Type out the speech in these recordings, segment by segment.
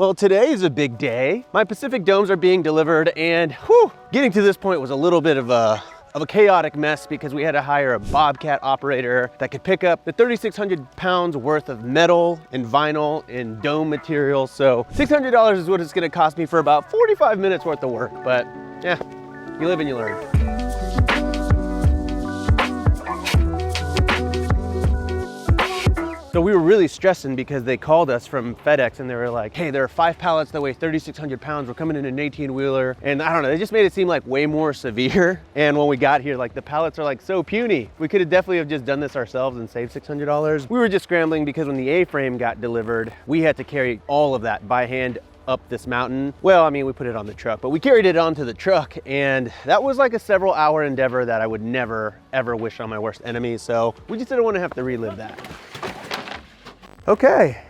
Well, today is a big day. My Pacific domes are being delivered, and whew, getting to this point was a little bit of a chaotic mess because we had to hire a Bobcat operator that could pick up the 3,600 pounds worth of metal and vinyl and dome material. So $600 is what it's gonna cost me for about 45 minutes worth of work. But yeah, you live and you learn. So we were really stressing because they called us from FedEx and they were like, hey, there are 5 pallets that weigh 3,600 pounds. We're coming in an 18-wheeler. And I don't know, they just made it seem like way more severe. And when we got here, like the pallets are like so puny. We could have definitely have just done this ourselves and saved $600. We were just scrambling because when the A-frame got delivered, we had to carry all of that by hand up this mountain. Well, I mean, we put it on the truck, but we carried it onto the truck, and that was like a several hour endeavor that I would never, ever wish on my worst enemy. So we just didn't want to have to relive that. Okay,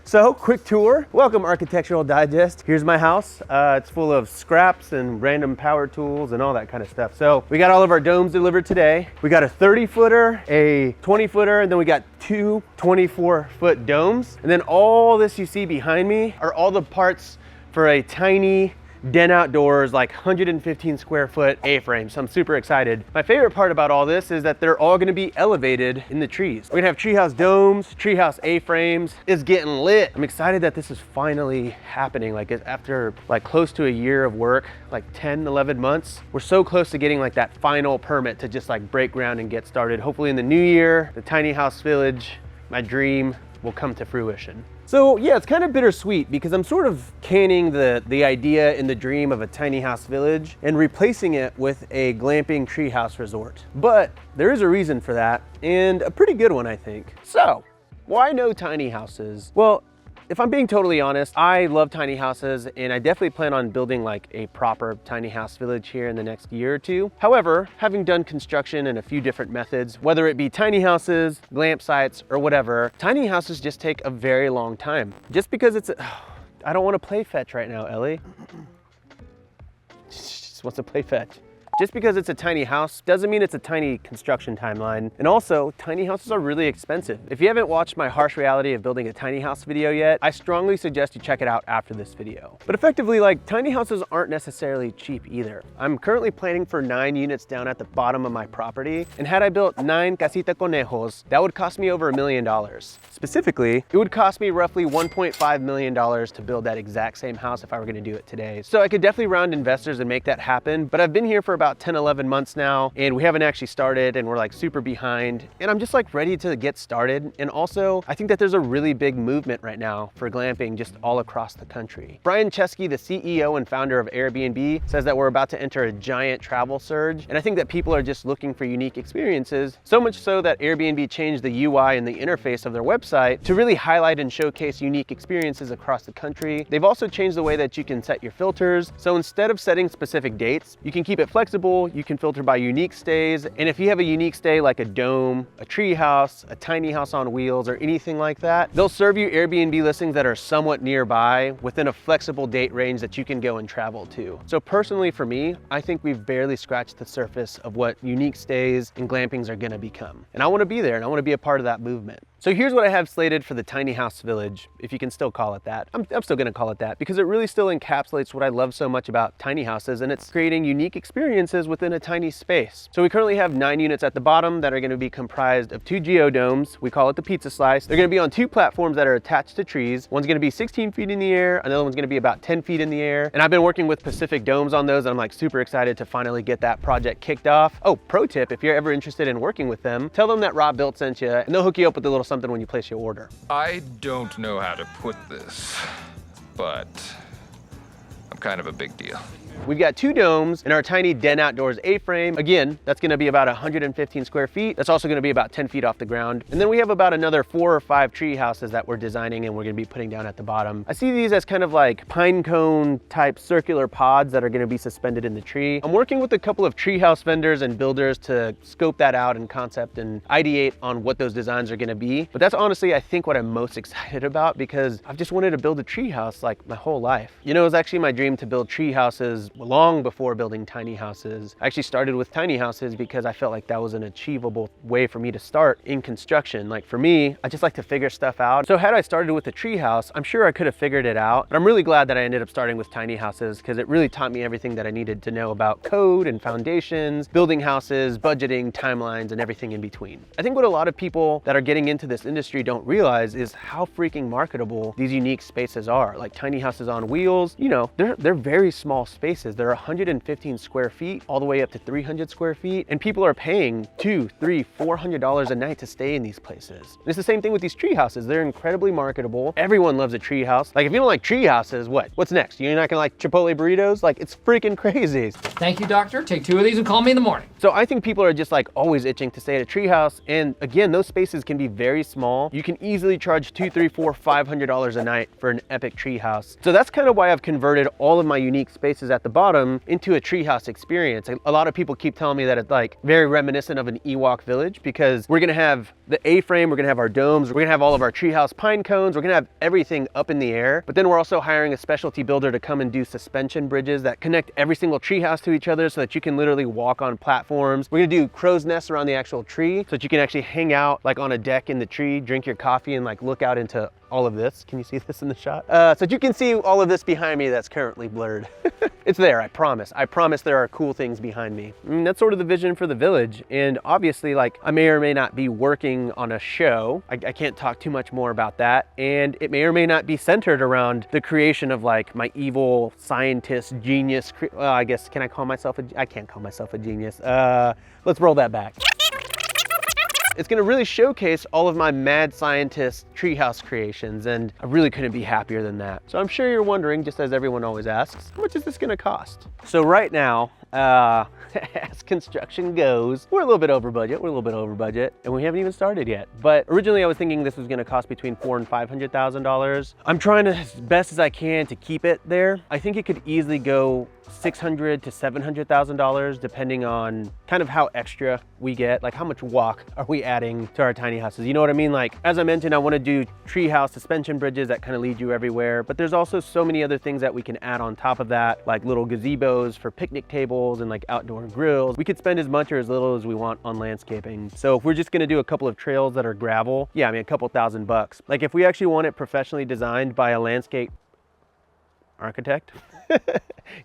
so quick tour. Welcome Architectural Digest. Here's my house. It's full of scraps and random power tools and all that kind of stuff. So we got all of our domes delivered today. We got a 30-footer, a 20-footer, and then we got 2 24-foot domes. And then all this you see behind me are all the parts for a tiny Den Outdoors, like 115 square foot A-frame. So I'm super excited. My favorite part about all this is that they're all gonna be elevated in the trees. We're gonna have treehouse domes, treehouse A-frames. It's getting lit. I'm excited that this is finally happening. Like after like close to a year of work, like 10, 11 months, we're so close to getting like that final permit to just like break ground and get started. Hopefully in the new year, the tiny house village, my dream, will come to fruition. So yeah, it's kind of bittersweet because I'm sort of canning the idea and the dream of a tiny house village and replacing it with a glamping treehouse resort. But there is a reason for that, and a pretty good one, I think. So, why no tiny houses? Well, if I'm being totally honest, I love tiny houses, and I definitely plan on building like a proper tiny house village here in the next year or two. However, having done construction in a few different methods, whether it be tiny houses, glamp sites, or whatever, tiny houses just take a very long time. Just because it's I don't want to play fetch right now, Ellie. She just wants to play fetch. Just because it's a tiny house doesn't mean it's a tiny construction timeline. And also, tiny houses are really expensive. If you haven't watched my harsh reality of building a tiny house video yet, I strongly suggest you check it out after this video. But effectively, like, tiny houses aren't necessarily cheap either. I'm currently planning for 9 units down at the bottom of my property. And had I built 9 casita conejos, that would cost me over $1 million. Specifically, it would cost me roughly $1.5 million to build that exact same house if I were gonna do it today. So I could definitely round investors and make that happen, but I've been here for about 10, 11 months now, and we haven't actually started, and we're like super behind. And I'm just like ready to get started. And also, I think that there's a really big movement right now for glamping just all across the country. Brian Chesky, the CEO and founder of Airbnb, says that we're about to enter a giant travel surge. And I think that people are just looking for unique experiences, so much so that Airbnb changed the UI and the interface of their website to really highlight and showcase unique experiences across the country. They've also changed the way that you can set your filters. So instead of setting specific dates, you can keep it flexible. You can filter by unique stays. And if you have a unique stay like a dome, a tree house, a tiny house on wheels, or anything like that, they'll serve you Airbnb listings that are somewhat nearby within a flexible date range that you can go and travel to. So personally for me, I think we've barely scratched the surface of what unique stays and glampings are gonna become. And I wanna be there, and I wanna be a part of that movement. So here's what I have slated for the tiny house village, if you can still call it that. I'm still gonna call it that because it really still encapsulates what I love so much about tiny houses, and it's creating unique experiences within a tiny space. So we currently have 9 units at the bottom that are gonna be comprised of 2 geodomes. We call it the pizza slice. They're gonna be on 2 platforms that are attached to trees. One's gonna be 16 feet in the air, another one's gonna be about 10 feet in the air. And I've been working with Pacific Domes on those, and I'm like super excited to finally get that project kicked off. Oh, pro tip, if you're ever interested in working with them, tell them that Rob Built sent you, and they'll hook you up with a little something when you place your order. I don't know how to put this, but I'm kind of a big deal. We've got 2 domes in our tiny Den Outdoors A-frame. Again, that's gonna be about 115 square feet. That's also gonna be about 10 feet off the ground. And then we have about another 4 or 5 tree houses that we're designing and we're gonna be putting down at the bottom. I see these as kind of like pine cone type circular pods that are gonna be suspended in the tree. I'm working with a couple of treehouse vendors and builders to scope that out and concept and ideate on what those designs are gonna be. But that's honestly, I think, what I'm most excited about, because I've just wanted to build a treehouse like my whole life. You know, it was actually my dream dream to build tree houses long before building tiny houses. I actually started with tiny houses because I felt like that was an achievable way for me to start in construction. Like for me, I just like to figure stuff out. So had I started with a tree house, I'm sure I could have figured it out. But I'm really glad that I ended up starting with tiny houses because it really taught me everything that I needed to know about code and foundations, building houses, budgeting, timelines, and everything in between. I think what a lot of people that are getting into this industry don't realize is how freaking marketable these unique spaces are. Like tiny houses on wheels, you know, they're very small spaces. They're 115 square feet all the way up to 300 square feet. And people are paying $200, $300, $400 a night to stay in these places. And it's the same thing with these tree houses. They're incredibly marketable. Everyone loves a tree house. Like if you don't like tree houses, what's next? You're not gonna like Chipotle burritos? Like it's freaking crazy. Thank you, doctor. Take 2 of these and call me in the morning. So I think people are just like always itching to stay at a tree house. And again, those spaces can be very small. You can easily charge $200, $300, $400, $500 a night for an epic tree house. So that's kind of why I've converted all of my unique spaces at the bottom into a tree house experience. A lot of people keep telling me that it's like very reminiscent of an Ewok village because we're gonna have the A-frame, we're gonna have our domes, we're gonna have all of our treehouse pine cones, we're gonna have everything up in the air. But then we're also hiring a specialty builder to come and do suspension bridges that connect every single treehouse to each other so that you can literally walk on platforms. We're gonna do crow's nests around the actual tree so that you can actually hang out like on a deck in the tree, drink your coffee and like look out into all of this. Can you see this in the shot? So that you can see all of this behind me that's currently blurred. It's there, I promise. I promise there are cool things behind me. And that's sort of the vision for the village. And obviously, like, I may or may not be working on a show. I can't talk too much more about that. And it may or may not be centered around the creation of like my evil scientist genius. Well, I guess, can I call myself I can't call myself a genius. Let's roll that back. It's gonna really showcase all of my mad scientist treehouse creations, and I really couldn't be happier than that. So I'm sure you're wondering, just as everyone always asks, how much is this gonna cost? So right now, as construction goes, we're a little bit over budget, and we haven't even started yet. But originally I was thinking this was gonna cost between $400,000 and $500,000. I'm trying to, as best as I can, to keep it there. I think it could easily go $600,000 to $700,000 depending on kind of how extra we get, like how much walk are we adding to our tiny houses. You know what I mean? Like, as I mentioned, I want to do treehouse suspension bridges that kind of lead you everywhere, but there's also so many other things that we can add on top of that, like little gazebos for picnic tables and like outdoor grills. We could spend as much or as little as we want on landscaping. So if we're just going to do a couple of trails that are gravel, yeah, I mean, a couple $1,000. Like if we actually want it professionally designed by a landscape architect,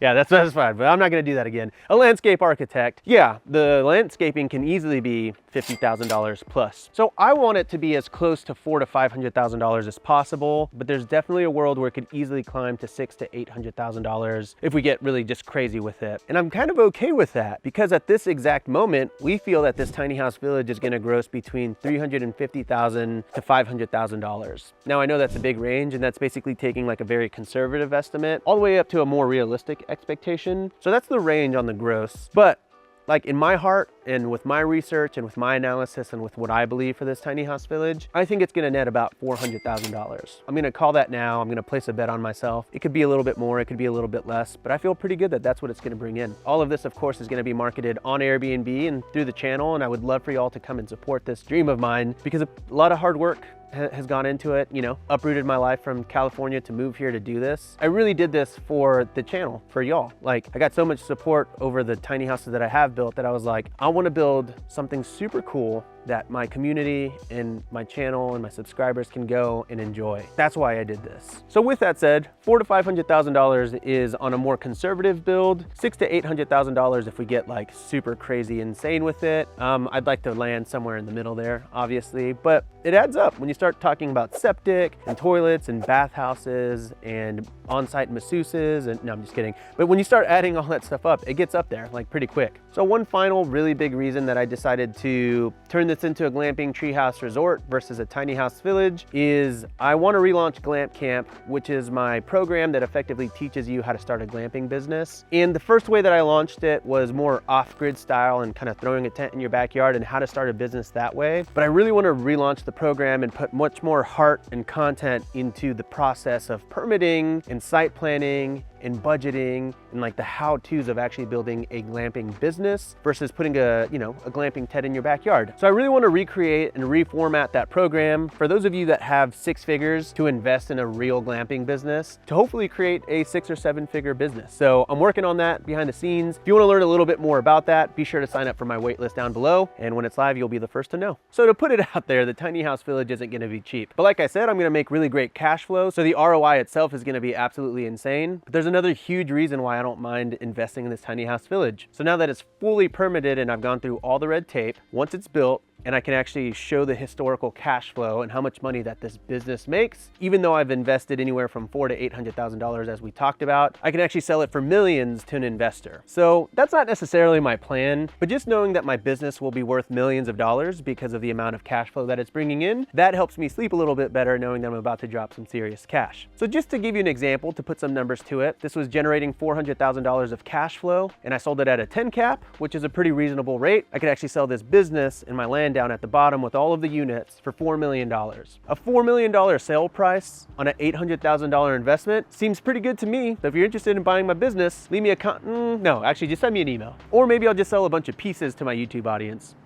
yeah, that's fine, but I'm not gonna do that again. A landscape architect, yeah, the landscaping can easily be $50,000 plus. So I want it to be as close to $400,000 to $500,000 as possible, but there's definitely a world where it could easily climb to $600,000 to $800,000 if we get really just crazy with it. And I'm kind of okay with that because at this exact moment, we feel that this tiny house village is gonna gross between $350,000 to $500,000. Now I know that's a big range, and that's basically taking like a very conservative estimate all the way up to a more realistic expectation. So that's the range on the gross. But like in my heart and with my research and with my analysis and with what I believe for this tiny house village, I think it's gonna net about $400,000. I'm gonna call that now. I'm gonna place a bet on myself. It could be a little bit more, it could be a little bit less, but I feel pretty good that that's what it's gonna bring in. All of this, of course, is gonna be marketed on Airbnb and through the channel, and I would love for y'all to come and support this dream of mine because a lot of hard work has gone into it, you know, uprooted my life from California to move here to do this. I really did this for the channel, for y'all. Like, I got so much support over the tiny houses that I have built that I was like, I want to build something super cool that my community and my channel and my subscribers can go and enjoy. That's why I did this. So with that said, $400,000 to $500,000 is on a more conservative build, $600,000 to $800,000 if we get like super crazy insane with it. I'd like to land somewhere in the middle there, obviously, but it adds up when you start talking about septic and toilets and bathhouses and on-site masseuses and, no, I'm just kidding. But when you start adding all that stuff up, it gets up there like pretty quick. So one final really big reason that I decided to turn this into a glamping treehouse resort versus a tiny house village is I want to relaunch Glamp Camp, which is my program that effectively teaches you how to start a glamping business. And the first way that I launched it was more off-grid style and kind of throwing a tent in your backyard and how to start a business that way. But I really want to relaunch the program and put much more heart and content into the process of permitting and site planning and budgeting and like the how-tos of actually building a glamping business versus putting a glamping tent in your backyard. So I really want to recreate and reformat that program for those of you that have 6 figures to invest in a real glamping business to hopefully create a 6 or 7 figure business. So I'm working on that behind the scenes. If you want to learn a little bit more about that, be sure to sign up for my waitlist down below. And when it's live, you'll be the first to know. So to put it out there, the tiny house village isn't going to be cheap. But like I said, I'm going to make really great cash flow. So the ROI itself is going to be absolutely insane. But there's another huge reason why I don't mind investing in this tiny house village. So now that it's fully permitted and I've gone through all the red tape, once it's built, and I can actually show the historical cash flow and how much money that this business makes. Even though I've invested anywhere from $400,000 to $800,000 as we talked about, I can actually sell it for millions to an investor. So that's not necessarily my plan, but just knowing that my business will be worth millions of dollars because of the amount of cash flow that it's bringing in, that helps me sleep a little bit better knowing that I'm about to drop some serious cash. So just to give you an example, to put some numbers to it, this was generating $400,000 of cash flow, and I sold it at a 10 cap, which is a pretty reasonable rate. I could actually sell this business and my land down at the bottom with all of the units for $4 million. A $4 million sale price on an $800,000 investment seems pretty good to me. So if you're interested in buying my business, leave me a no, actually just send me an email. Or maybe I'll just sell a bunch of pieces to my YouTube audience.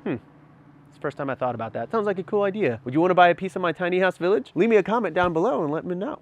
It's the first time I thought about that. Sounds like a cool idea. Would you want to buy a piece of my tiny house village? Leave me a comment down below and let me know.